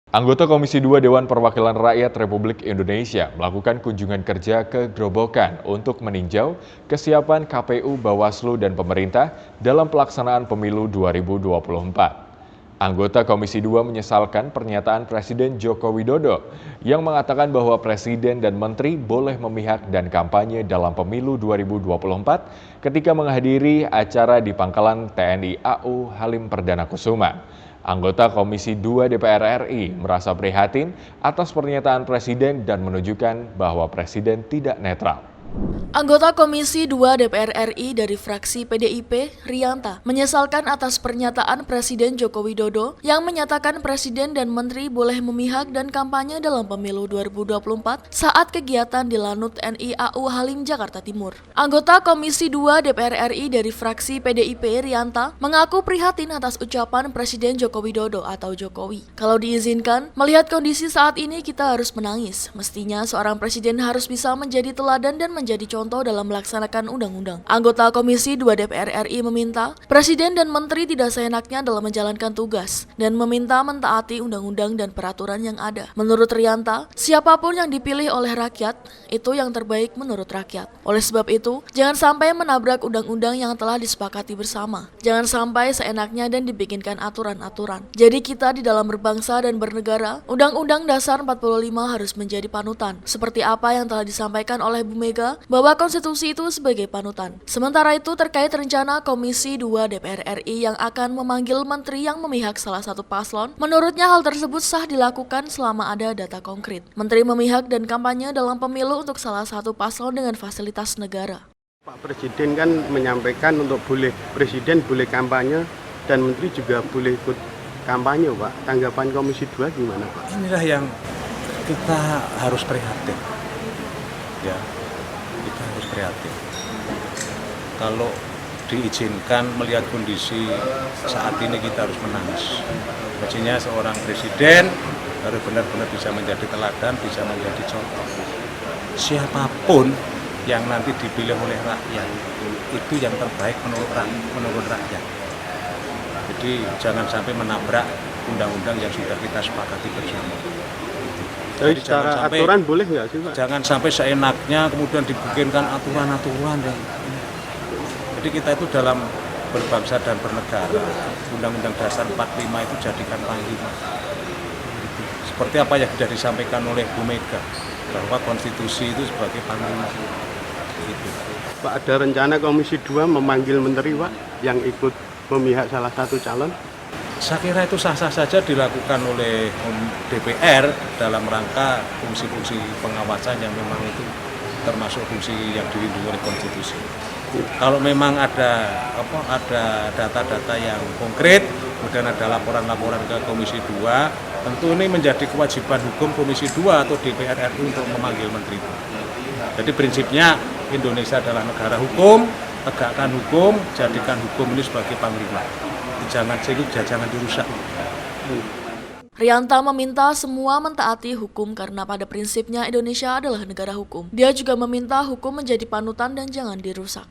Anggota Komisi 2 Dewan Perwakilan Rakyat Republik Indonesia melakukan kunjungan kerja ke Grobogan untuk meninjau kesiapan KPU, Bawaslu, dan pemerintah dalam pelaksanaan pemilu 2024. Anggota Komisi 2 menyesalkan pernyataan Presiden Joko Widodo yang mengatakan bahwa Presiden dan Menteri boleh memihak dan kampanye dalam pemilu 2024 ketika menghadiri acara di Pangkalan TNI AU Halim Perdana Kusuma. Anggota Komisi 2 DPR RI merasa prihatin atas pernyataan Presiden dan menunjukkan bahwa Presiden tidak netral. Anggota Komisi 2 DPR RI dari fraksi PDIP, Rianta, menyesalkan atas pernyataan Presiden Joko Widodo yang menyatakan Presiden dan Menteri boleh memihak dan kampanye dalam pemilu 2024 saat kegiatan di Lanut TNI AU Halim, Jakarta Timur. Anggota Komisi 2 DPR RI dari fraksi PDIP, Rianta, mengaku prihatin atas ucapan Presiden Joko Widodo atau Jokowi. Kalau diizinkan, melihat kondisi saat ini kita harus menangis. Mestinya seorang presiden harus bisa menjadi teladan dan menjadi contoh dalam melaksanakan undang-undang. Anggota Komisi 2 DPR RI meminta Presiden dan Menteri tidak seenaknya dalam menjalankan tugas dan meminta mentaati undang-undang dan peraturan yang ada. Menurut Rianta, siapapun yang dipilih oleh rakyat, itu yang terbaik menurut rakyat. Oleh sebab itu, jangan sampai menabrak undang-undang yang telah disepakati bersama. Jangan sampai seenaknya dan dibikinkan aturan-aturan. Jadi kita di dalam berbangsa dan bernegara, Undang-Undang Dasar 45 harus menjadi panutan. Seperti apa yang telah disampaikan oleh Bu Mega, bahwa konstitusi itu sebagai panutan. Sementara itu terkait rencana Komisi 2 DPR RI yang akan memanggil menteri yang memihak salah satu paslon, menurutnya hal tersebut sah dilakukan selama ada data konkret. Menteri memihak dan kampanye dalam pemilu untuk salah satu paslon dengan fasilitas negara. Pak Presiden kan menyampaikan untuk Presiden boleh kampanye dan Menteri juga boleh ikut kampanye, Pak. Tanggapan Komisi 2 gimana, Pak? Inilah yang kita harus prihatin. Ya, kita harus prihatin. Kalau diizinkan melihat kondisi saat ini kita harus menangis. Mestinya seorang presiden harus benar-benar bisa menjadi teladan, bisa menjadi contoh. Siapapun yang nanti dipilih oleh rakyat, itu yang terbaik menurut rakyat. Jadi jangan sampai menabrak undang-undang yang sudah kita sepakati bersama. Jadi secara aturan boleh nggak sih, Pak? Jangan sampai seenaknya kemudian dibikinkan aturan-aturan. Jadi kita itu dalam berbangsa dan bernegara, Undang-Undang Dasar 45 itu jadikan panglima. Seperti apa yang sudah disampaikan oleh Bu Mega, bahwa konstitusi itu sebagai panglima. Gitu. Pak, ada rencana Komisi 2 memanggil menteri, Pak, yang ikut memihak salah satu calon? Saya kira itu sah-sah saja dilakukan oleh DPR dalam rangka fungsi-fungsi pengawasan yang memang itu termasuk fungsi yang dilindungi oleh konstitusi. Kalau memang ada data-data yang konkret, kemudian ada laporan-laporan ke Komisi 2, tentu ini menjadi kewajiban hukum Komisi 2 atau DPR RI untuk memanggil menteri itu. Jadi prinsipnya Indonesia adalah negara hukum, tegakkan hukum, jadikan hukum ini sebagai panglima. Jangan dirusak. Rianta meminta semua mentaati hukum karena pada prinsipnya Indonesia adalah negara hukum. Dia juga meminta hukum menjadi panutan dan jangan dirusak.